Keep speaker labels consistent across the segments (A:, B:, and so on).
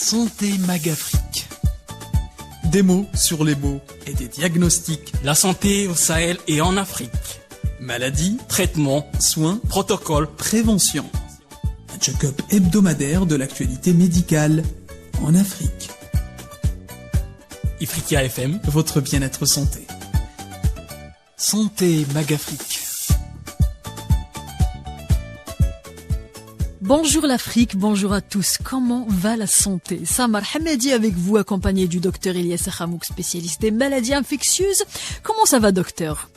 A: Santé Magafrique. Des mots sur les mots et des diagnostics.
B: La santé au Sahel et en Afrique.
A: Maladies,
B: Traitements,
A: soins,
B: protocoles,
A: prévention. Un check-up hebdomadaire de l'actualité médicale en Afrique.
B: Ifriqiya FM,
A: Votre bien-être santé. Santé Magafrique.
C: Bonjour l'Afrique, bonjour à tous. Comment va la santé? Samar Hamedi avec vous, accompagné du docteur Ilyas Akhamouk, spécialiste des maladies infectieuses. Comment ça va, docteur?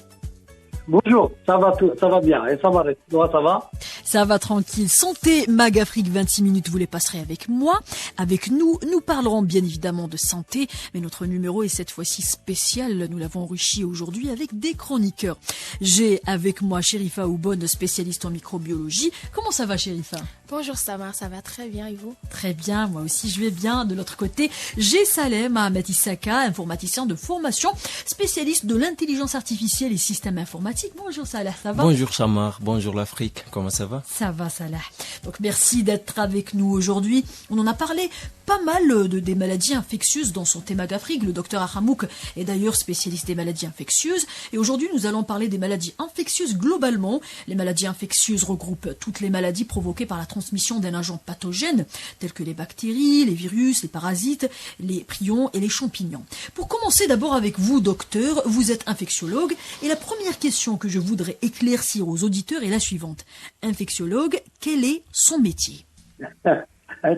D: Bonjour, ça va bien. Et ça va?
C: Ça va tranquille. Santé Magafrique, 26 minutes, vous les passerez avec moi. Avec nous parlerons bien évidemment de santé, mais notre numéro est cette fois-ci spécial. Nous l'avons enrichi aujourd'hui avec des chroniqueurs. J'ai avec moi Chérifa Oubonne, spécialiste en microbiologie. Comment ça va, Chérifa?
E: Bonjour Samar, ça va très bien et vous?
C: Très bien, moi aussi je vais bien. De l'autre côté, j'ai Salem Ahmed Issaka, informaticien de formation, spécialiste de l'intelligence artificielle et systèmes informatiques. Bonjour Salah, ça va?
F: Bonjour Samar, bonjour l'Afrique, comment ça va?
C: Ça va Salah. Donc merci d'être avec nous aujourd'hui. On en a parlé pas mal des maladies infectieuses dans Santé Magafrique. Le docteur Akhamouk est d'ailleurs spécialiste des maladies infectieuses. Et aujourd'hui, nous allons parler des maladies infectieuses globalement. Les maladies infectieuses regroupent toutes les maladies provoquées par la transmission d'un agent pathogène, tels que les bactéries, les virus, les parasites, les prions et les champignons. Pour commencer d'abord avec vous, docteur, vous êtes infectiologue. Et la première question que je voudrais éclaircir aux auditeurs est la suivante. Infectiologue, quel est son métier?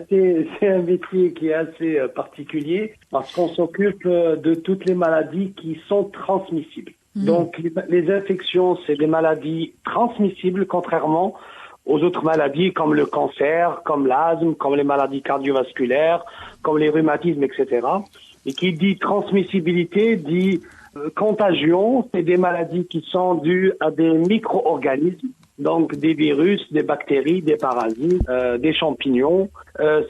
D: C'est un métier qui est assez particulier parce qu'on s'occupe de toutes les maladies qui sont transmissibles. Donc les infections, c'est des maladies transmissibles contrairement aux autres maladies comme le cancer, comme l'asthme, comme les maladies cardiovasculaires, comme les rhumatismes, etc. Et qui dit transmissibilité dit contagion, c'est des maladies qui sont dues à des micro-organismes. Donc des virus, des bactéries, des parasites, des champignons.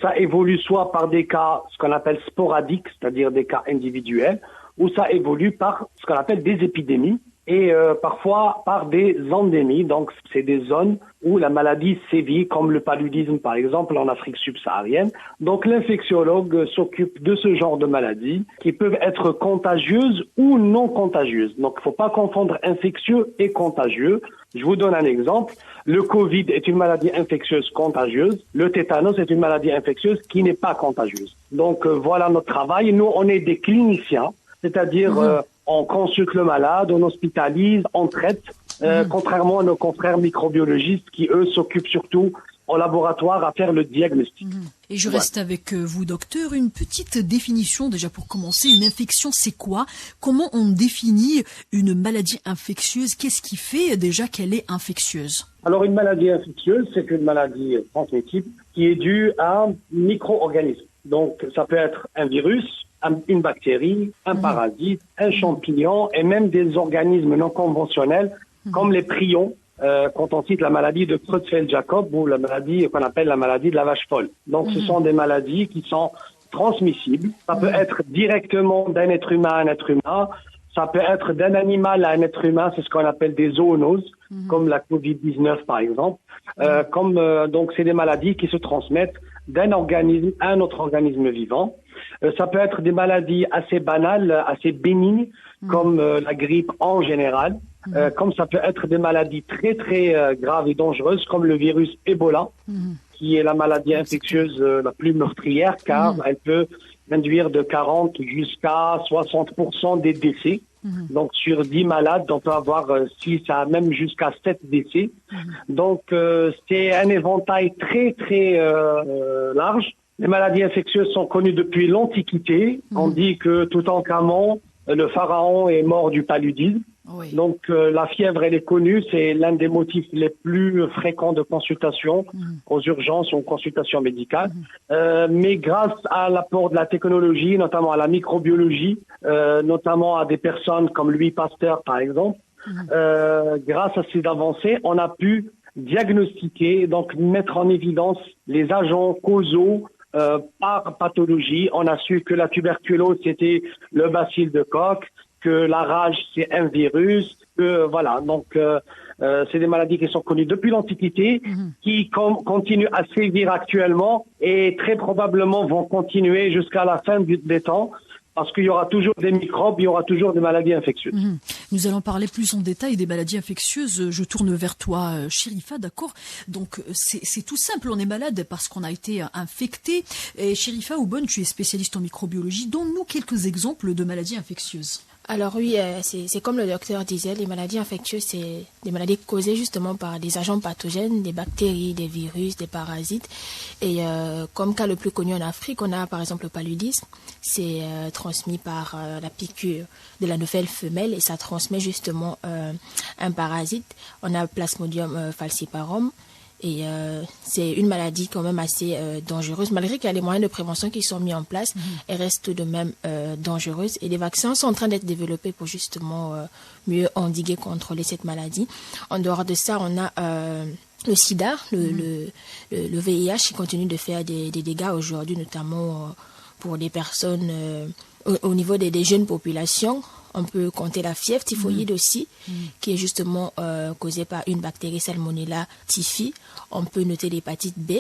D: Ça évolue soit par des cas, ce qu'on appelle sporadiques, c'est-à-dire des cas individuels, ou ça évolue par ce qu'on appelle des épidémies et parfois par des endémies. Donc c'est des zones où la maladie sévit, comme le paludisme par exemple en Afrique subsaharienne. Donc l'infectiologue s'occupe de ce genre de maladies qui peuvent être contagieuses ou non contagieuses. Donc il ne faut pas confondre infectieux et contagieux. Je vous donne un exemple. Le Covid est une maladie infectieuse contagieuse. Le tétanos est une maladie infectieuse qui n'est pas contagieuse. Donc voilà notre travail. Nous, on est des cliniciens, c'est-à-dire on consulte le malade, on hospitalise, on traite, contrairement à nos confrères microbiologistes qui, eux, s'occupent surtout au laboratoire à faire le diagnostic.
C: Et je reste avec vous, docteur. Une petite définition, déjà pour commencer. Une infection, c'est quoi? Comment on définit une maladie infectieuse? Qu'est-ce qui fait déjà qu'elle est infectieuse?
D: Alors, une maladie infectieuse, c'est une maladie transmissible qui est due à un micro-organisme. Donc, ça peut être un virus, une bactérie, un parasite, un champignon et même des organismes non conventionnels comme les prions. Quand on cite la maladie de Creutzfeldt-Jakob ou la maladie qu'on appelle la maladie de la vache folle. Donc, ce sont des maladies qui sont transmissibles. Ça peut être directement d'un être humain à un être humain. Ça peut être d'un animal à un être humain. C'est ce qu'on appelle des zoonoses, comme la Covid-19, par exemple. Donc, c'est des maladies qui se transmettent d'un organisme à un autre organisme vivant. Ça peut être des maladies assez banales, assez bénignes, comme la grippe en général. Comme ça peut être des maladies très très graves et dangereuses comme le virus Ebola, qui est la maladie infectieuse la plus meurtrière car elle peut induire de 40 jusqu'à 60% des décès. Donc sur 10 malades, on peut avoir 6 à même jusqu'à 7 décès. Donc c'est un éventail très très large. Les maladies infectieuses sont connues depuis l'Antiquité. On dit que Toutankhamon, le pharaon, est mort du paludisme.
C: Oui.
D: Donc la fièvre, elle est connue, c'est l'un des motifs les plus fréquents de consultation aux urgences ou aux consultations médicales. Mais grâce à l'apport de la technologie, notamment à la microbiologie, notamment à des personnes comme Louis Pasteur par exemple, grâce à ces avancées, on a pu diagnostiquer, donc mettre en évidence les agents causaux par pathologie. On a su que la tuberculose, c'était le bacille de Koch, que la rage, c'est un virus, que voilà. Donc, C'est des maladies qui sont connues depuis l'Antiquité, qui continuent à sévir actuellement et très probablement vont continuer jusqu'à la fin des temps. Parce qu'il y aura toujours des microbes, il y aura toujours des maladies infectieuses.
C: Nous allons parler plus en détail des maladies infectieuses. Je tourne vers toi, Chérifa, d'accord? Donc c'est tout simple, on est malade parce qu'on a été infecté. Et Chérifa Oubonne, tu es spécialiste en microbiologie. Donne-nous quelques exemples de maladies infectieuses.
E: Alors oui, c'est comme le docteur disait, les maladies infectieuses, c'est des maladies causées justement par des agents pathogènes, des bactéries, des virus, des parasites. Et comme cas le plus connu en Afrique, on a par exemple le paludisme. C'est transmis par la piqûre de la nouvelle femelle et ça transmet justement un parasite. On a Plasmodium falciparum. Et c'est une maladie quand même assez dangereuse. Malgré qu'il y a les moyens de prévention qui sont mis en place, elle reste de même dangereuse. Et les vaccins sont en train d'être développés pour justement mieux endiguer, contrôler cette maladie. En dehors de ça, on a le sida, le VIH qui continue de faire des dégâts aujourd'hui, notamment pour des personnes au niveau des jeunes populations. On peut compter la fièvre typhoïde aussi, qui est justement causée par une bactérie Salmonella typhi. On peut noter l'hépatite B,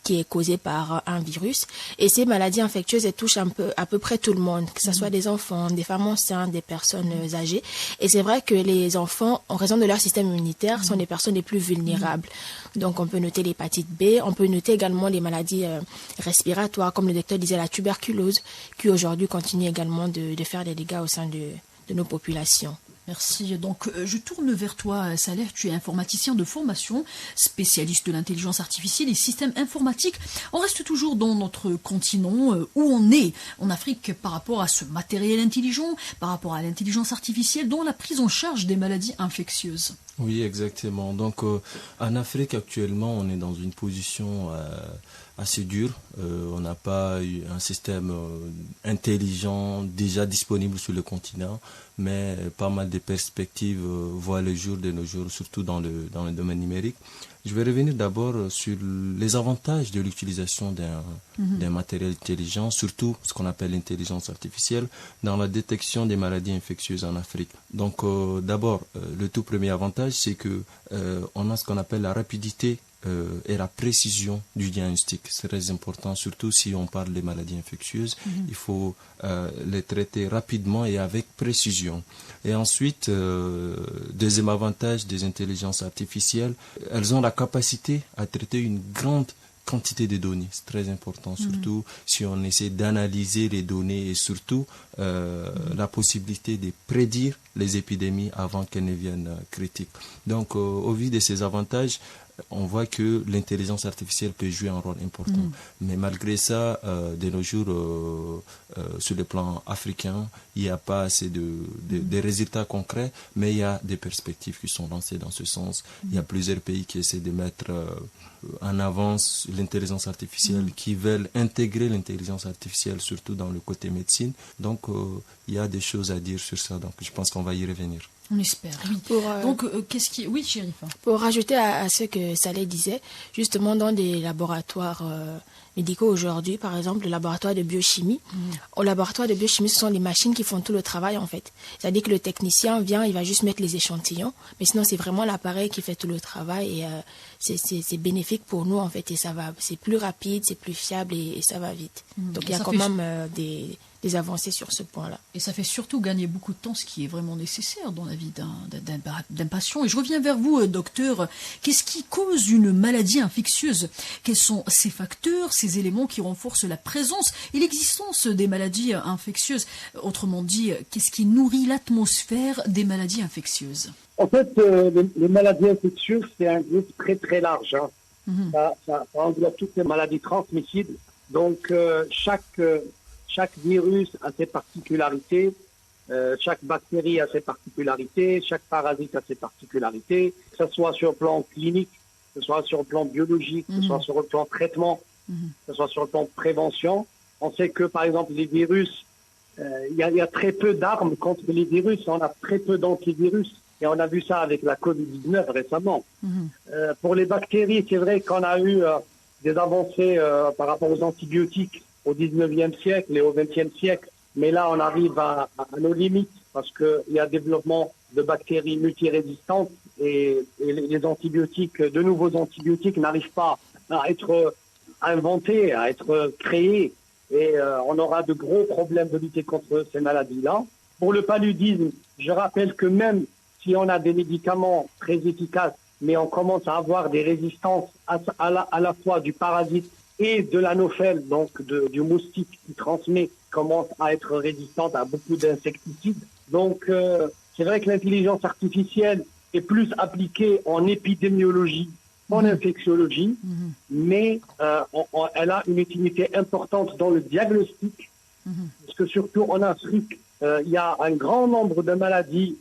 E: qui est causée par un virus. Et ces maladies infectieuses, elles touchent à peu près tout le monde, que ce soit des enfants, des femmes enceintes, des personnes âgées. Et c'est vrai que les enfants, en raison de leur système immunitaire, sont les personnes les plus vulnérables. Donc on peut noter l'hépatite B, on peut noter également les maladies respiratoires, comme le docteur disait, la tuberculose, qui aujourd'hui continue également de faire des dégâts au sein de nos populations.
C: Merci. Donc, je tourne vers toi, Saleh. Tu es informaticien de formation, spécialiste de l'intelligence artificielle et systèmes informatiques. On reste toujours dans notre continent où on est en Afrique par rapport à ce matériel intelligent, par rapport à l'intelligence artificielle dans la prise en charge des maladies infectieuses.
F: Oui, exactement. Donc, en Afrique, actuellement, on est dans une position assez dure. On n'a pas eu un système intelligent déjà disponible sur le continent, mais pas mal de perspectives voient le jour de nos jours, surtout dans le domaine numérique. Je vais revenir d'abord sur les avantages de l'utilisation d'un matériel intelligent, surtout ce qu'on appelle l'intelligence artificielle, dans la détection des maladies infectieuses en Afrique. Donc d'abord, le tout premier avantage, c'est que on a ce qu'on appelle la rapidité et la précision du diagnostic. C'est très important, surtout si on parle des maladies infectieuses. Il faut les traiter rapidement et avec précision. Et ensuite, deuxième avantage des intelligences artificielles, elles ont la capacité à traiter une grande quantité de données. C'est très important, surtout si on essaie d'analyser les données et surtout la possibilité de prédire les épidémies avant qu'elles ne viennent critiques. Donc, au vu de ces avantages, on voit que l'intelligence artificielle peut jouer un rôle important. Mais malgré ça, de nos jours, sur le plan africain, il n'y a pas assez de résultats concrets, mais il y a des perspectives qui sont lancées dans ce sens. Il y a plusieurs pays qui essaient de mettre en avance l'intelligence artificielle, qui veulent intégrer l'intelligence artificielle, surtout dans le côté médecine. Donc, il y a des choses à dire sur ça. Donc, je pense qu'on va y revenir.
C: On espère, oui. Donc, qu'est-ce qui... Oui, Chérifa.
E: Pour rajouter à ce que Saleh disait, justement dans des laboratoires médicaux aujourd'hui, par exemple le laboratoire de biochimie. Au laboratoire de biochimie, ce sont les machines qui font tout le travail en fait. C'est-à-dire que le technicien vient, il va juste mettre les échantillons, mais sinon c'est vraiment l'appareil qui fait tout le travail et c'est bénéfique pour nous en fait. Et ça va, c'est plus rapide, c'est plus fiable et ça va vite. Donc il y a quand même des avancées sur ce point-là.
C: Et ça fait surtout gagner beaucoup de temps, ce qui est vraiment nécessaire dans la vie d'un patient. Et je reviens vers vous, docteur. Qu'est-ce qui cause une maladie infectieuse? Quels sont ces facteurs, ces éléments qui renforcent la présence et l'existence des maladies infectieuses? Autrement dit, qu'est-ce qui nourrit l'atmosphère des maladies infectieuses?
D: En fait, les maladies infectieuses, c'est un groupe très très large. Ça englobe toutes les maladies transmissibles. Donc, chaque virus a ses particularités, chaque bactérie a ses particularités, chaque parasite a ses particularités, que ce soit sur le plan clinique, que ce soit sur le plan biologique, que ce soit sur le plan traitement, que ce soit sur le plan prévention. On sait que, par exemple, les virus, il y a très peu d'armes contre les virus, on a très peu d'antivirus. Et on a vu ça avec la Covid-19 récemment. Pour les bactéries, c'est vrai qu'on a eu des avancées par rapport aux antibiotiques au 19e siècle et au 20e siècle. Mais là, on arrive à nos limites parce qu'il y a développement de bactéries multirésistantes et les antibiotiques, de nouveaux antibiotiques n'arrivent pas à être inventés, à être créés, et on aura de gros problèmes de lutter contre ces maladies-là. Pour le paludisme, je rappelle que même si on a des médicaments très efficaces, mais on commence à avoir des résistances à la fois du parasite et de l'anophèle, donc du moustique qui transmet, commence à être résistante à beaucoup d'insecticides. Donc, c'est vrai que l'intelligence artificielle est plus appliquée en épidémiologie qu'en infectiologie, mais elle a une utilité importante dans le diagnostic, parce que surtout en Afrique, il y a un grand nombre de maladies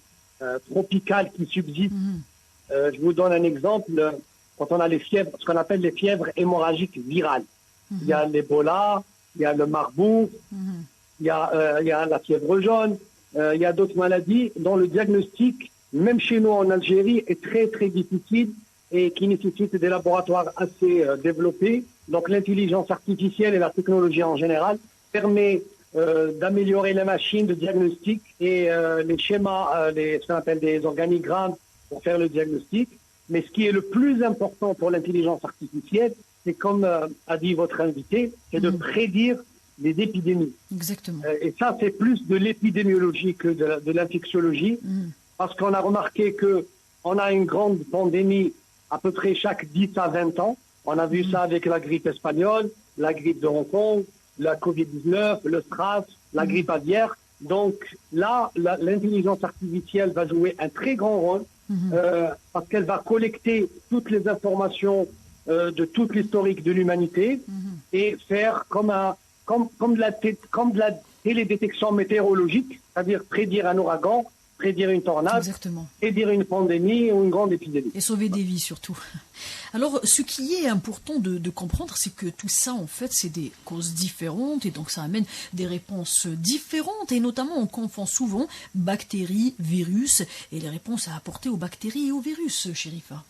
D: tropicales qui subsistent. Je vous donne un exemple. Quand on a les fièvres, ce qu'on appelle les fièvres hémorragiques virales. Il y a l'Ebola, il y a le Marbourg, il y a la fièvre jaune, il y a d'autres maladies dont le diagnostic, même chez nous en Algérie, est très très difficile et qui nécessitent des laboratoires assez développés. Donc l'intelligence artificielle et la technologie en général permet d'améliorer les machines de diagnostic et les schémas, ce qu'on appelle des organigrammes pour faire le diagnostic. Mais ce qui est le plus important pour l'intelligence artificielle, c'est comme a dit votre invité, c'est de prédire les épidémies.
C: Exactement.
D: Et ça, c'est plus de l'épidémiologie que de l'infectiologie, parce qu'on a remarqué que on a une grande pandémie à peu près chaque 10 à 20 ans. On a vu ça avec la grippe espagnole, la grippe de Hong Kong, la Covid-19, le SRAS, la grippe aviaire. Donc là, l'intelligence artificielle va jouer un très grand rôle parce qu'elle va collecter toutes les informations de toute l'historique de l'humanité et faire comme de la télédétection météorologique, c'est-à-dire prédire un ouragan, prédire une tornade,
C: Exactement.
D: prédire une pandémie ou une grande épidémie.
C: Et sauver des vies surtout. Alors, ce qui est important de comprendre, c'est que tout ça, en fait, c'est des causes différentes et donc ça amène des réponses différentes et notamment on confond souvent bactéries, virus et les réponses à apporter aux bactéries et aux virus, Chérifa.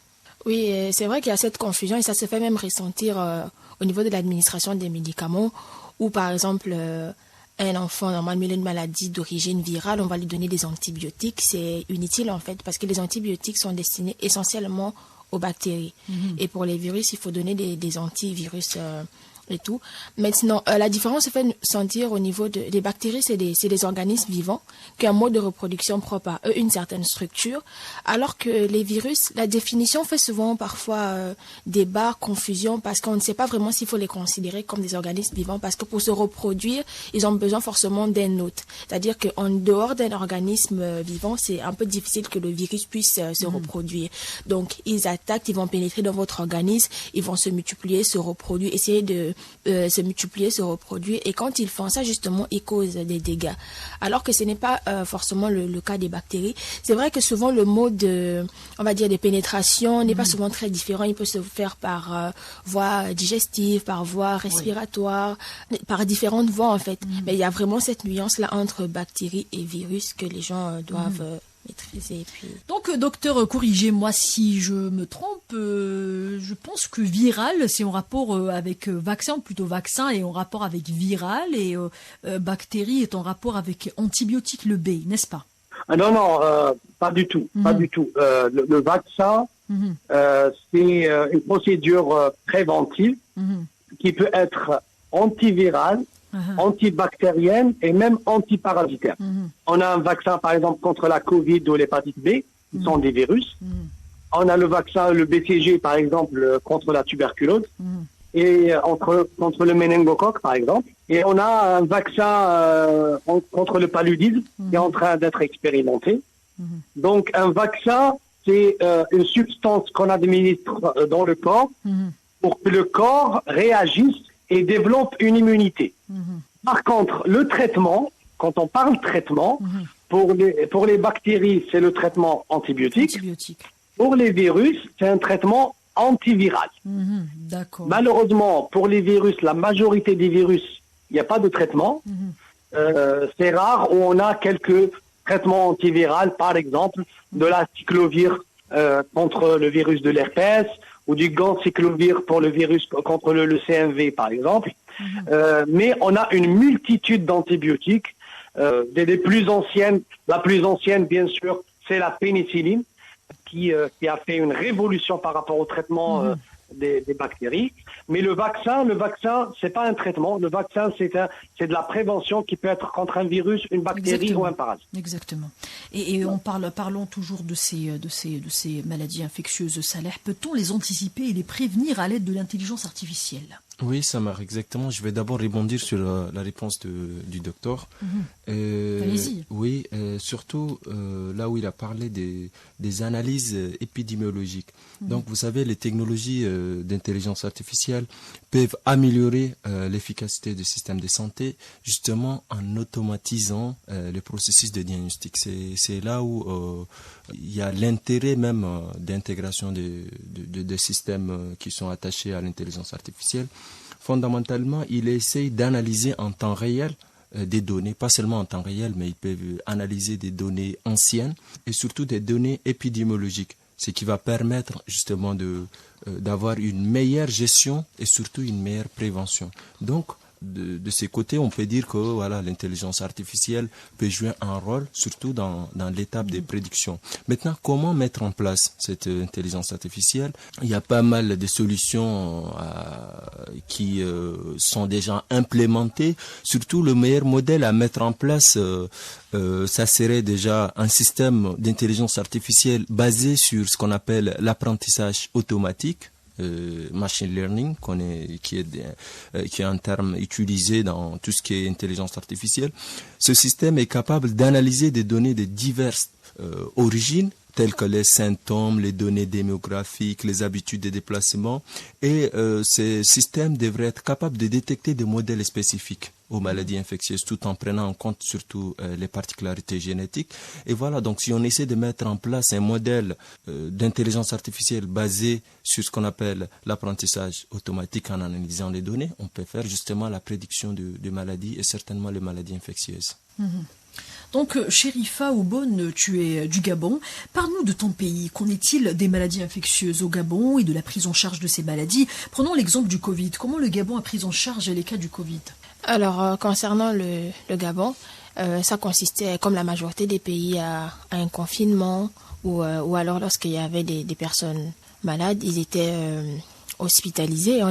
E: Oui, c'est vrai qu'il y a cette confusion et ça se fait même ressentir au niveau de l'administration des médicaments où, par exemple, un enfant normalement une maladie d'origine virale, on va lui donner des antibiotiques. C'est inutile en fait parce que les antibiotiques sont destinés essentiellement aux bactéries. Et pour les virus, il faut donner des antivirus et tout. Maintenant, la différence se fait sentir au niveau des bactéries, c'est des organismes vivants qui ont un mode de reproduction propre à eux, une certaine structure, alors que les virus, la définition fait souvent parfois débat, confusion, parce qu'on ne sait pas vraiment s'il faut les considérer comme des organismes vivants, parce que pour se reproduire, ils ont besoin forcément d'un hôte. C'est-à-dire qu'en dehors d'un organisme vivant, c'est un peu difficile que le virus puisse se reproduire. Donc, ils attaquent, ils vont pénétrer dans votre organisme, ils vont se multiplier, se reproduire, essayer de se multiplier, se reproduire, et quand ils font ça, justement, ils causent des dégâts. Alors que ce n'est pas forcément le cas des bactéries. C'est vrai que souvent le mode, on va dire, de pénétration n'est pas souvent très différent. Il peut se faire par voie digestive, par voie respiratoire, par différentes voies en fait. Mais il y a vraiment cette nuance-là entre bactéries et virus que les gens doivent maîtriser. Puis...
C: Donc, docteur, corrigez-moi si je me trompe. Je pense que viral, c'est en rapport avec vaccin, plutôt vaccin est en rapport avec viral, et bactérie est en rapport avec antibiotique, le B, n'est-ce pas?
D: Non, pas du tout, pas du tout. Le vaccin, c'est une procédure préventive qui peut être antivirale, antibactérienne et même antiparasitaire. On a un vaccin, par exemple, contre la Covid ou l'hépatite B, qui sont des virus. On a le vaccin, le BCG, par exemple, contre la tuberculose, et contre le méningocoque, par exemple. Et on a un vaccin contre le paludisme qui est en train d'être expérimenté. Donc, un vaccin, c'est une substance qu'on administre dans le corps pour que le corps réagisse et développe une immunité. Par contre, le traitement, quand on parle traitement, pour les bactéries, c'est le traitement antibiotique. Pour les virus, c'est un traitement antiviral.
C: D'accord.
D: Malheureusement, pour les virus, la majorité des virus, il n'y a pas de traitement. C'est rare où on a quelques traitements antiviraux, par exemple, de la cyclovir contre le virus de l'herpès, ou du ganciclovir pour le virus contre le CMV, par exemple. Mais on a une multitude d'antibiotiques, des plus anciennes. La plus ancienne, bien sûr, c'est la pénicilline, qui a fait une révolution par rapport au traitement des bactéries. Mais le vaccin, c'est pas un traitement. Le vaccin, c'est de la prévention qui peut être contre un virus, une bactérie ou un parasite.
C: Exactement. Et parlons toujours de ces maladies infectieuses, Saleh. Peut-on les anticiper et les prévenir à l'aide de l'intelligence artificielle?
F: Oui, Samar, exactement. Je vais d'abord rebondir sur la réponse du docteur.
C: Allez-y.
F: Oui, surtout là où il a parlé des analyses épidémiologiques. Donc, vous savez, les technologies d'intelligence artificielle peuvent améliorer l'efficacité du système de santé, justement en automatisant le processus de diagnostic. C'est là où il y a l'intérêt même d'intégration des systèmes qui sont attachés à l'intelligence artificielle. Fondamentalement, il essaye d'analyser en temps réel des données, pas seulement en temps réel, mais ils peuvent analyser des données anciennes et surtout des données épidémiologiques, ce qui va permettre justement d'avoir une meilleure gestion et surtout une meilleure prévention. Donc, de ces côtés, on peut dire que voilà, l'intelligence artificielle peut jouer un rôle, surtout dans l'étape des prédictions. Maintenant, comment mettre en place cette intelligence artificielle? Il y a pas mal de solutions qui sont déjà implémentées. Surtout, le meilleur modèle à mettre en place, ça serait déjà un système d'intelligence artificielle basé sur ce qu'on appelle l'apprentissage automatique. Machine learning, qui est un terme utilisé dans tout ce qui est intelligence artificielle. Ce système est capable d'analyser des données de diverses origines, telles que les symptômes, les données démographiques, les habitudes de déplacement. Et ces systèmes devraient être capables de détecter des modèles spécifiques aux maladies infectieuses, tout en prenant en compte surtout les particularités génétiques. Et voilà, donc si on essaie de mettre en place un modèle d'intelligence artificielle basé sur ce qu'on appelle l'apprentissage automatique en analysant les données, on peut faire justement la prédiction de maladies et certainement les maladies infectieuses.
C: Donc, Chérifa Oubone, tu es du Gabon. Parle-nous de ton pays. Qu'en est-il des maladies infectieuses au Gabon et de la prise en charge de ces maladies? Prenons l'exemple du Covid. Comment le Gabon a pris en charge les cas du Covid?
E: Alors, concernant le Gabon, ça consistait, comme la majorité des pays, à un confinement ou alors lorsqu'il y avait des personnes malades, ils étaient hospitalisés et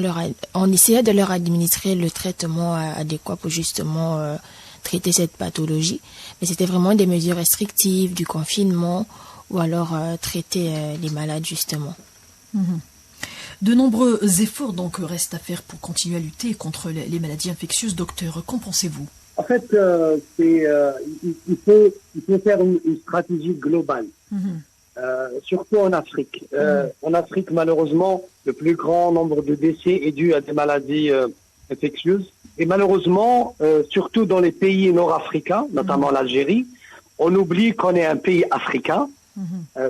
E: on essayait de leur administrer le traitement adéquat pour justement traiter cette pathologie. Mais c'était vraiment des mesures restrictives, du confinement ou alors traiter les malades justement.
C: De nombreux efforts donc restent à faire pour continuer à lutter contre les maladies infectieuses. Docteur, qu'en pensez-vous?
D: En fait, il faut faire une stratégie globale, surtout en Afrique. En Afrique, malheureusement, le plus grand nombre de décès est dû à des maladies infectieuses. Et malheureusement, surtout dans les pays nord-africains, notamment l'Algérie, on oublie qu'on est un pays africain,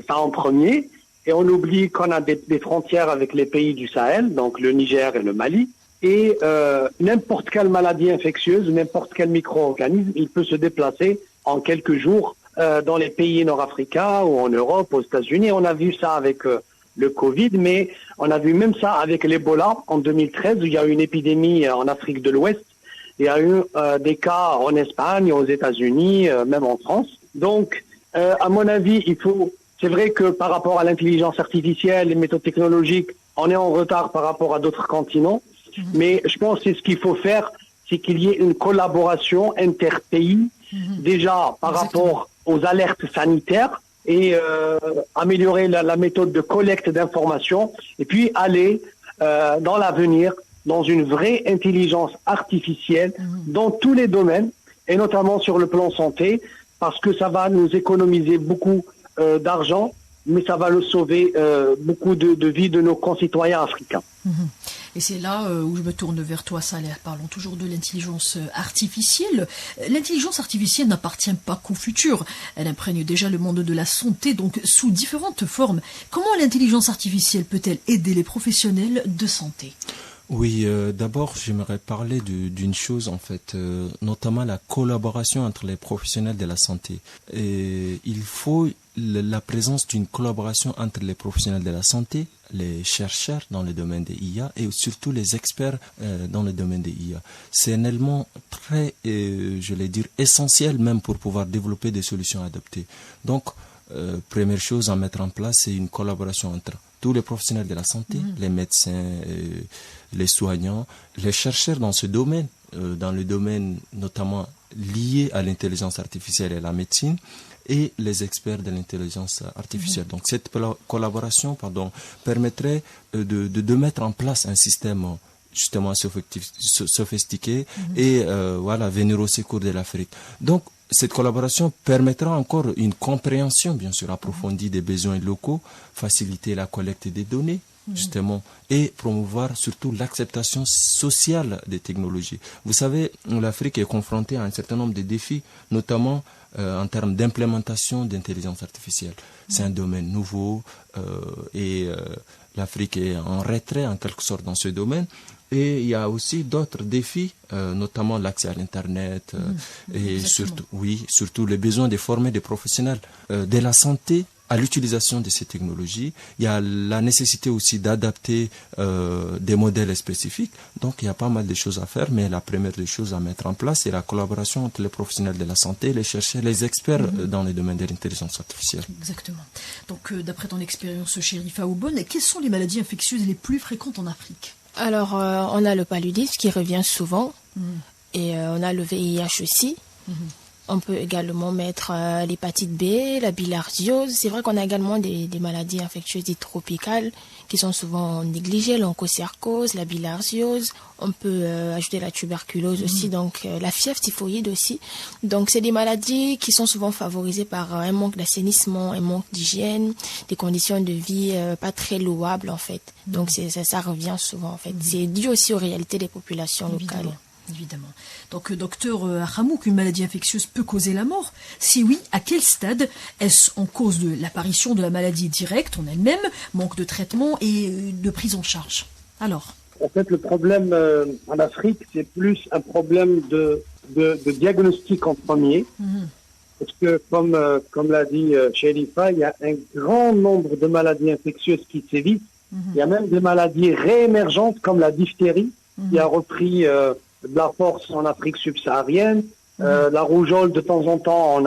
D: ça en premier. Et on oublie qu'on a des frontières avec les pays du Sahel, donc le Niger et le Mali. Et n'importe quelle maladie infectieuse, n'importe quel micro-organisme, il peut se déplacer en quelques jours dans les pays nord-africains ou en Europe, aux États-Unis. On a vu ça avec le Covid, mais on a vu même ça avec l'Ebola en 2013, où il y a eu une épidémie en Afrique de l'Ouest. Il y a eu des cas en Espagne, aux États-Unis, même en France. Donc, à mon avis, c'est vrai que par rapport à l'intelligence artificielle, les méthodes technologiques, on est en retard par rapport à d'autres continents. Mais je pense que ce qu'il faut faire, c'est qu'il y ait une collaboration interpays, déjà par rapport aux alertes sanitaires et améliorer la méthode de collecte d'informations et puis aller dans l'avenir dans une vraie intelligence artificielle dans tous les domaines et notamment sur le plan santé parce que ça va nous économiser beaucoup d'argent, mais ça va le sauver beaucoup de vies de nos concitoyens africains.
C: Et c'est là où je me tourne vers toi, Saleh. Parlons toujours de l'intelligence artificielle. L'intelligence artificielle n'appartient pas qu'au futur. Elle imprègne déjà le monde de la santé, donc sous différentes formes. Comment l'intelligence artificielle peut-elle aider les professionnels de santé ?
F: Oui, d'abord, j'aimerais parler d'une chose, en fait, notamment la collaboration entre les professionnels de la santé. Et il faut la présence d'une collaboration entre les professionnels de la santé, les chercheurs dans le domaine des IA et surtout les experts dans le domaine des IA. C'est un élément très, je vais dire, essentiel même pour pouvoir développer des solutions adaptées. Donc, première chose à mettre en place, c'est une collaboration entre tous les professionnels de la santé, les médecins, les soignants, les chercheurs dans ce domaine, dans le domaine notamment lié à l'intelligence artificielle et la médecine, et les experts de l'intelligence artificielle. Donc cette collaboration permettrait de mettre en place un système justement sophistiqué et venir au secours de l'Afrique. Donc cette collaboration permettra encore une compréhension bien sûr approfondie des besoins locaux, faciliter la collecte des données justement, et promouvoir surtout l'acceptation sociale des technologies. Vous savez, l'Afrique est confrontée à un certain nombre de défis, notamment en termes d'implémentation d'intelligence artificielle. C'est un domaine nouveau et l'Afrique est en retrait en quelque sorte dans ce domaine. Et il y a aussi d'autres défis, notamment l'accès à l'Internet et surtout les besoins de former des professionnels de la santé à l'utilisation de ces technologies. Il y a la nécessité aussi d'adapter des modèles spécifiques. Donc il y a pas mal de choses à faire, mais la première des choses à mettre en place, c'est la collaboration entre les professionnels de la santé, les chercheurs, les experts dans les domaines de l'intelligence artificielle.
C: Exactement. Donc d'après ton expérience, Chérifa Oubone, quelles sont les maladies infectieuses les plus fréquentes en Afrique?
E: Alors, on a le paludisme qui revient souvent et on a le VIH aussi. On peut également mettre l'hépatite B, la bilharziose. C'est vrai qu'on a également des maladies infectieuses dites tropicales qui sont souvent négligées, l'onchocercose, la bilharziose. On peut ajouter la tuberculose aussi, donc la fièvre typhoïde aussi. Donc c'est des maladies qui sont souvent favorisées par un manque d'assainissement, un manque d'hygiène, des conditions de vie pas très louables en fait. Donc ça revient souvent en fait. C'est dû aussi aux réalités des populations locales.
C: Évidemment. Donc, docteur Hamouk, une maladie infectieuse peut causer la mort? Si oui, à quel stade? Est-ce en cause de l'apparition de la maladie directe en elle-même, manque de traitement et de prise en charge? Alors?
D: En fait, le problème en Afrique, c'est plus un problème de diagnostic en premier. Parce que, comme l'a dit Chérifa, il y a un grand nombre de maladies infectieuses qui sévissent. Il y a même des maladies réémergentes comme la diphtérie, qui a repris de la force en Afrique subsaharienne. La rougeole, de temps en temps,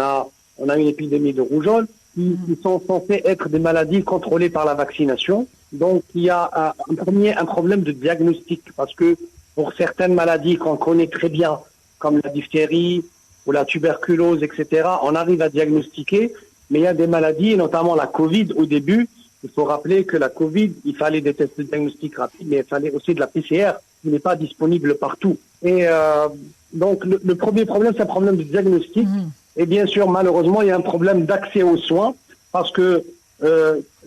D: on a une épidémie de rougeole qui sont censées être des maladies contrôlées par la vaccination. Donc, il y a un problème de diagnostic parce que pour certaines maladies qu'on connaît très bien, comme la diphtérie ou la tuberculose, etc., on arrive à diagnostiquer, mais il y a des maladies, notamment la Covid au début. Il faut rappeler que la Covid, il fallait des tests de diagnostic rapides, mais il fallait aussi de la PCR qui n'est pas disponible partout. Et donc, le premier problème, c'est un problème de diagnostic. Et bien sûr, malheureusement, il y a un problème d'accès aux soins parce que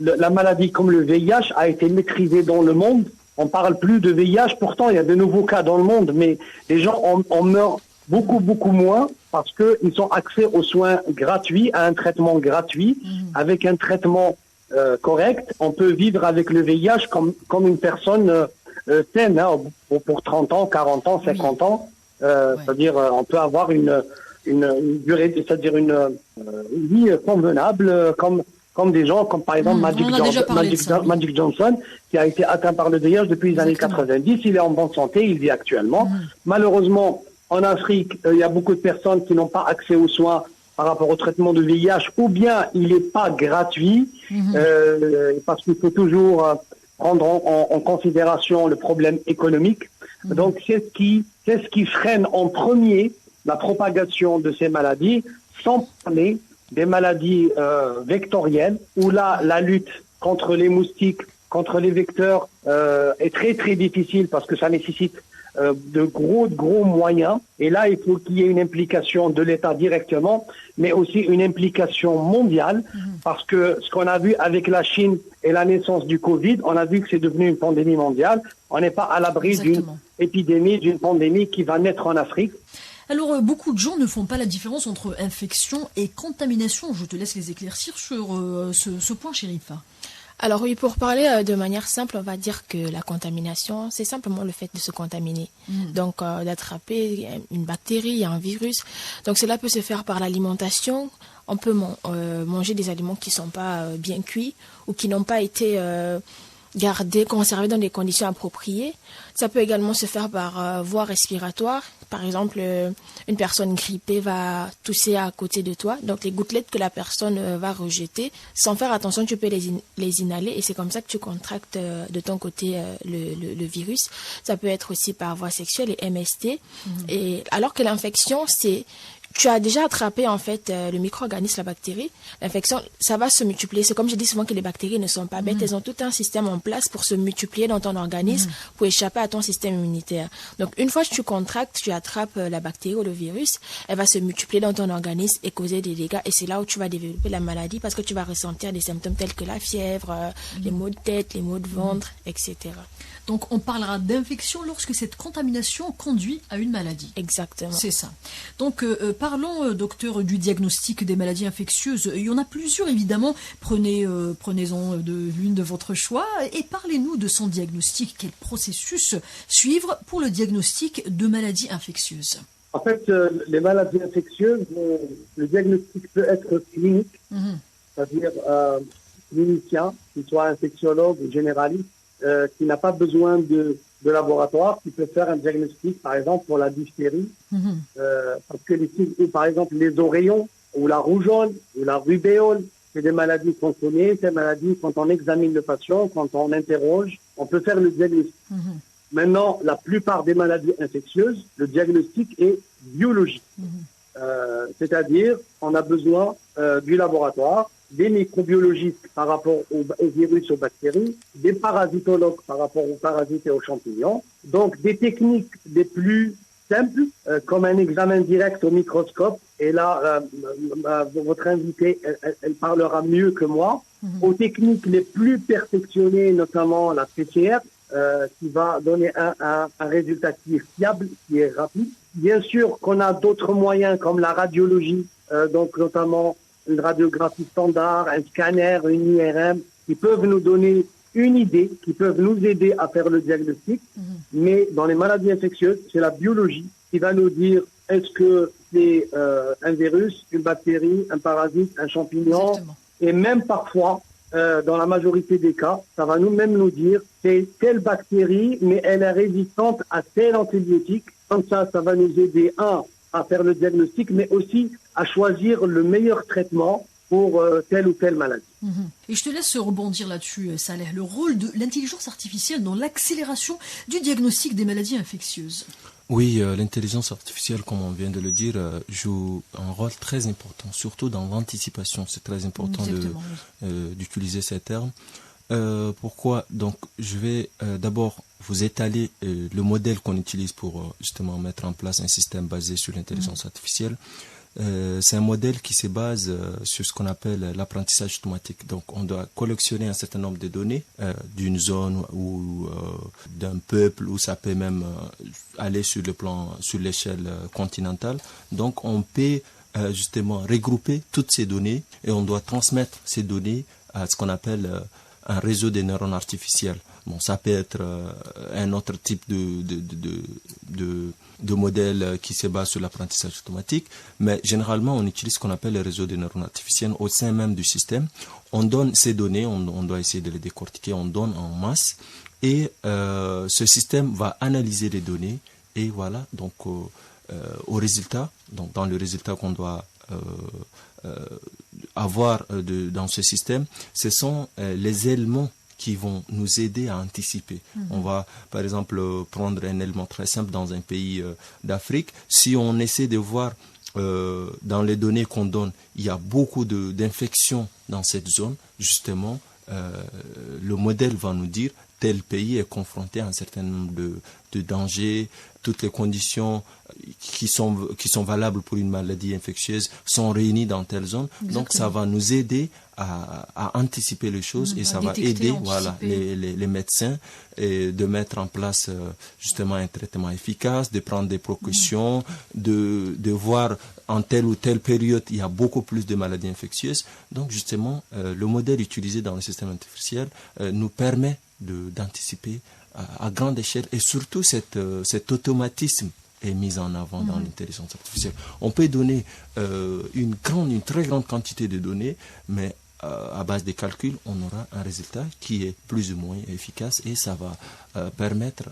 D: la maladie comme le VIH a été maîtrisée dans le monde. On parle plus de VIH, pourtant il y a de nouveaux cas dans le monde, mais les gens en meurent beaucoup moins parce qu'ils ont accès aux soins gratuits, à un traitement gratuit, avec un traitement correct. On peut vivre avec le VIH comme une personne saine, hein, pour 30 ans, 40 ans, 50 ans. C'est-à-dire, on peut avoir une durée, c'est-à-dire une vie convenable, comme des gens, comme par exemple Magic Johnson, qui a été atteint par le VIH depuis les années 90. Il est en bonne santé, il vit actuellement. Malheureusement, en Afrique, il y a beaucoup de personnes qui n'ont pas accès aux soins par rapport au traitement de VIH, ou bien il n'est pas gratuit, parce qu'il faut toujours prendre en considération le problème économique. Donc c'est ce qui freine en premier la propagation de ces maladies, sans parler des maladies vectorielles, où là, la lutte contre les moustiques, contre les vecteurs est très très difficile parce que ça nécessite de gros moyens. Et là, il faut qu'il y ait une implication de l'État directement, mais aussi une implication mondiale, parce que ce qu'on a vu avec la Chine et la naissance du Covid, on a vu que c'est devenu une pandémie mondiale. On n'est pas à l'abri d'une épidémie, d'une pandémie qui va naître en Afrique.
C: Alors, beaucoup de gens ne font pas la différence entre infection et contamination. Je te laisse les éclaircir sur ce point, Chérifa.
E: Alors oui, pour parler de manière simple, on va dire que la contamination, c'est simplement le fait de se contaminer. Donc d'attraper une bactérie, un virus. Donc cela peut se faire par l'alimentation. On peut manger des aliments qui ne sont pas bien cuits ou qui n'ont pas été gardés, conservés dans des conditions appropriées. Ça peut également se faire par voie respiratoire, Par exemple, une personne grippée va tousser à côté de toi. Donc, les gouttelettes que la personne va rejeter, sans faire attention, tu peux les inhaler et c'est comme ça que tu contractes de ton côté le virus. Ça peut être aussi par voie sexuelle et MST. Et alors que l'infection, c'est... Tu as déjà attrapé en fait le micro-organisme, la bactérie. L'infection, ça va se multiplier. C'est comme je dis souvent que les bactéries ne sont pas bêtes. Elles ont tout un système en place pour se multiplier dans ton organisme, pour échapper à ton système immunitaire. Donc une fois que tu contractes, tu attrapes la bactérie ou le virus, elle va se multiplier dans ton organisme et causer des dégâts. Et c'est là où tu vas développer la maladie parce que tu vas ressentir des symptômes tels que la fièvre, les maux de tête, les maux de ventre, etc.
C: Donc on parlera d'infection lorsque cette contamination conduit à une maladie.
E: Exactement.
C: C'est ça. Donc parlons, docteur, du diagnostic des maladies infectieuses. Il y en a plusieurs, évidemment. Prenez-en l'une de votre choix et parlez-nous de son diagnostic. Quel processus suivre pour le diagnostic de maladies infectieuses?
D: En fait, les maladies infectieuses, le diagnostic peut être clinique, c'est-à-dire clinicien, qu'il soit infectiologue ou généraliste, qui n'a pas besoin de laboratoire, qui peut faire un diagnostic, par exemple, pour la diphtérie, parce que par exemple, les oreillons, ou la rougeole, ou la rubéole, c'est des maladies qu'on connaît, ces maladies, quand on examine le patient, quand on interroge, on peut faire le diagnostic. Maintenant, la plupart des maladies infectieuses, le diagnostic est biologique. C'est-à-dire, on a besoin du laboratoire, des microbiologistes par rapport aux virus, aux bactéries, des parasitologues par rapport aux parasites et aux champignons. Donc, des techniques des plus simples, comme un examen direct au microscope. Et là, votre invitée, elle parlera mieux que moi. Aux techniques les plus perfectionnées, notamment la PCR, qui va donner un résultat qui est fiable, qui est rapide. Bien sûr qu'on a d'autres moyens comme la radiologie, donc notamment une radiographie standard, un scanner, une IRM, qui peuvent nous donner une idée, qui peuvent nous aider à faire le diagnostic. Mais dans les maladies infectieuses, c'est la biologie qui va nous dire est-ce que c'est un virus, une bactérie, un parasite, un champignon.
C: Exactement. Et
D: même parfois, dans la majorité des cas, ça va nous-mêmes nous dire c'est telle bactérie, mais elle est résistante à tel antibiotique. Comme ça va nous aider, à faire le diagnostic, mais aussi à choisir le meilleur traitement pour telle ou telle maladie.
C: Et je te laisse rebondir là-dessus, Saleh. Le rôle de l'intelligence artificielle dans l'accélération du diagnostic des maladies infectieuses.
F: Oui, l'intelligence artificielle, comme on vient de le dire, joue un rôle très important, surtout dans l'anticipation. C'est très important d'utiliser ces termes. Pourquoi? Donc, je vais d'abord vous étaler le modèle qu'on utilise pour justement mettre en place un système basé sur l'intelligence artificielle. C'est un modèle qui se base sur ce qu'on appelle l'apprentissage automatique. Donc, on doit collectionner un certain nombre de données d'une zone ou d'un peuple, ou ça peut même aller sur l'échelle continentale. Donc, on peut justement regrouper toutes ces données et on doit transmettre ces données à ce qu'on appelle un réseau de neurones artificiels. Bon, ça peut être un autre type de modèle qui se base sur l'apprentissage automatique, mais généralement on utilise ce qu'on appelle le réseau de neurones artificiels au sein même du système. On donne ces données, on doit essayer de les décortiquer, on donne en masse, et ce système va analyser les données, et voilà, donc au résultat, donc dans le résultat qu'on doit avoir dans ce système, ce sont les éléments qui vont nous aider à anticiper. On va, par exemple, prendre un élément très simple dans un pays d'Afrique. Si on essaie de voir dans les données qu'on donne, il y a beaucoup d'infections dans cette zone, justement, le modèle va nous dire tel pays est confronté à un certain nombre de dangers, toutes les conditions qui sont valables pour une maladie infectieuse sont réunies dans telle zone. Exactement. Donc ça va nous aider à anticiper les choses et ça va aider les médecins de mettre en place justement un traitement efficace, de prendre des précautions, de voir en telle ou telle période il y a beaucoup plus de maladies infectieuses. Donc justement, le modèle utilisé dans le système artificiel nous permet d'anticiper à grande échelle, et surtout cet automatisme est mis en avant dans l'intelligence artificielle. On peut donner une très grande quantité de données, mais à base des calculs, on aura un résultat qui est plus ou moins efficace et ça va permettre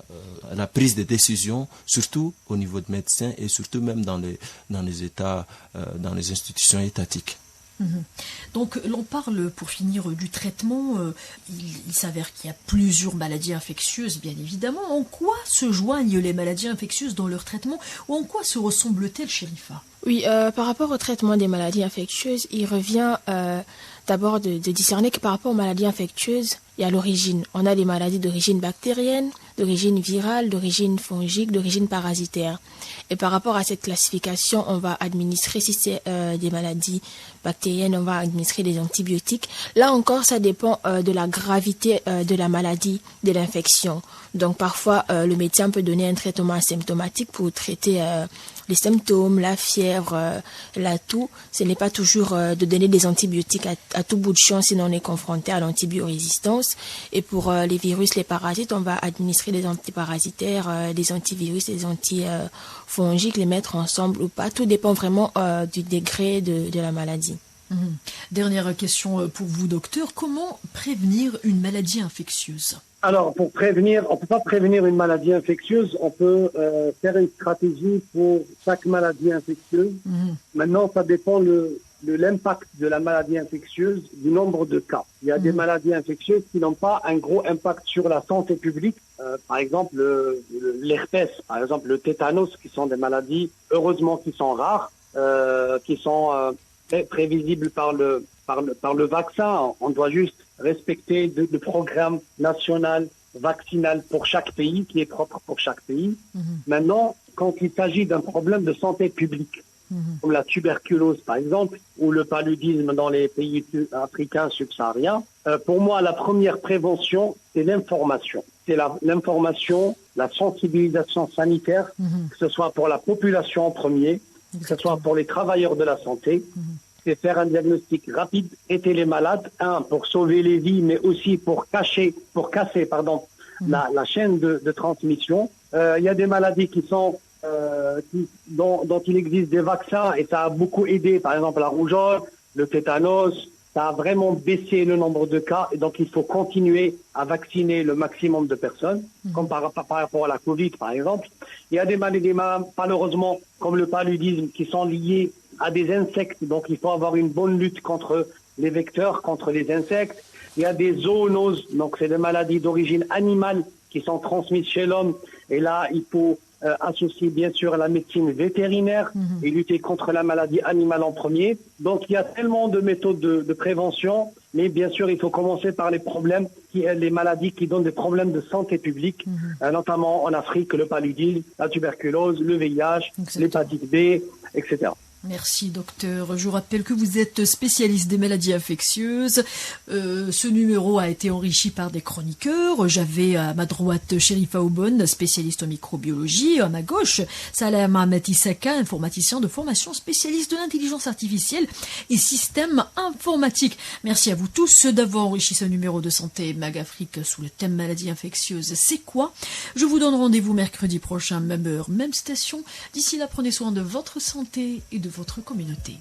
F: la prise de décision, surtout au niveau de médecins et surtout même dans les États, dans les institutions étatiques.
C: Donc l'on parle, pour finir, du traitement. Il s'avère qu'il y a plusieurs maladies infectieuses, bien évidemment. En quoi se joignent les maladies infectieuses dans leur traitement, ou en quoi se ressemblent-elles, Chérifa?
E: Oui, par rapport au traitement des maladies infectieuses, il revient d'abord de discerner que par rapport aux maladies infectieuses, il y a l'origine. On a des maladies d'origine bactérienne, d'origine virale, d'origine fongique, d'origine parasitaire. Et par rapport à cette classification, on va administrer, si c'est des maladies bactériennes, on va administrer des antibiotiques. Là encore, ça dépend de la gravité de la maladie, de l'infection. Donc parfois, le médecin peut donner un traitement asymptomatique pour traiter les symptômes, la fièvre, la toux. Ce n'est pas toujours de donner des antibiotiques à tout bout de champ, sinon on est confronté à l'antibiorésistance. Et pour les virus, les parasites, on va administrer des antiparasitaires, des antivirus, des antifongiques, les mettre ensemble ou pas. Tout dépend vraiment du degré de la maladie.
C: Dernière question pour vous, docteur. Comment prévenir une maladie infectieuse?
D: Alors, pour prévenir, on peut pas prévenir une maladie infectieuse, on peut faire une stratégie pour chaque maladie infectieuse. Maintenant, ça dépend de l'impact de la maladie infectieuse, du nombre de cas. Il y a des maladies infectieuses qui n'ont pas un gros impact sur la santé publique. Par exemple, l'herpès, par exemple le tétanos, qui sont des maladies, heureusement, qui sont rares, qui sont prévisibles par le vaccin. On doit juste respecter le programme national vaccinal pour chaque pays, qui est propre pour chaque pays. Maintenant, quand il s'agit d'un problème de santé publique, comme la tuberculose par exemple, ou le paludisme dans les pays africains subsahariens, pour moi, la première prévention, c'est l'information. C'est l'information, la sensibilisation sanitaire, que ce soit pour la population en premier, que ce soit pour les travailleurs de la santé. C'est faire un diagnostic rapide, traiter les malades, pour sauver les vies, mais aussi pour casser, la chaîne de transmission. Il y a des maladies qui sont dont il existe des vaccins et ça a beaucoup aidé, par exemple la rougeole, le tétanos. Ça a vraiment baissé le nombre de cas et donc il faut continuer à vacciner le maximum de personnes, comme par rapport à la Covid par exemple. Il y a des maladies malheureusement comme le paludisme qui sont liées à des insectes, donc il faut avoir une bonne lutte contre les vecteurs, contre les insectes. Il y a des zoonoses, donc c'est des maladies d'origine animale qui sont transmises chez l'homme et là il faut associer bien sûr la médecine vétérinaire et lutter contre la maladie animale en premier. Donc il y a tellement de méthodes de prévention, mais bien sûr il faut commencer par les maladies qui donnent des problèmes de santé publique, notamment en Afrique, le paludisme, la tuberculose, le VIH, l'hépatite B, etc.
C: Merci docteur. Je vous rappelle que vous êtes spécialiste des maladies infectieuses. Ce numéro a été enrichi par des chroniqueurs. J'avais à ma droite Chérifa Oubonne, spécialiste en microbiologie. À ma gauche, Salama Matissaka, informaticien de formation, spécialiste de l'intelligence artificielle et système informatique. Merci à vous tous d'avoir enrichi ce numéro de Santé Mag Afrique sous le thème maladies infectieuses. C'est quoi? Je vous donne rendez-vous mercredi prochain, même heure, même station. D'ici là, prenez soin de votre santé et de votre communauté.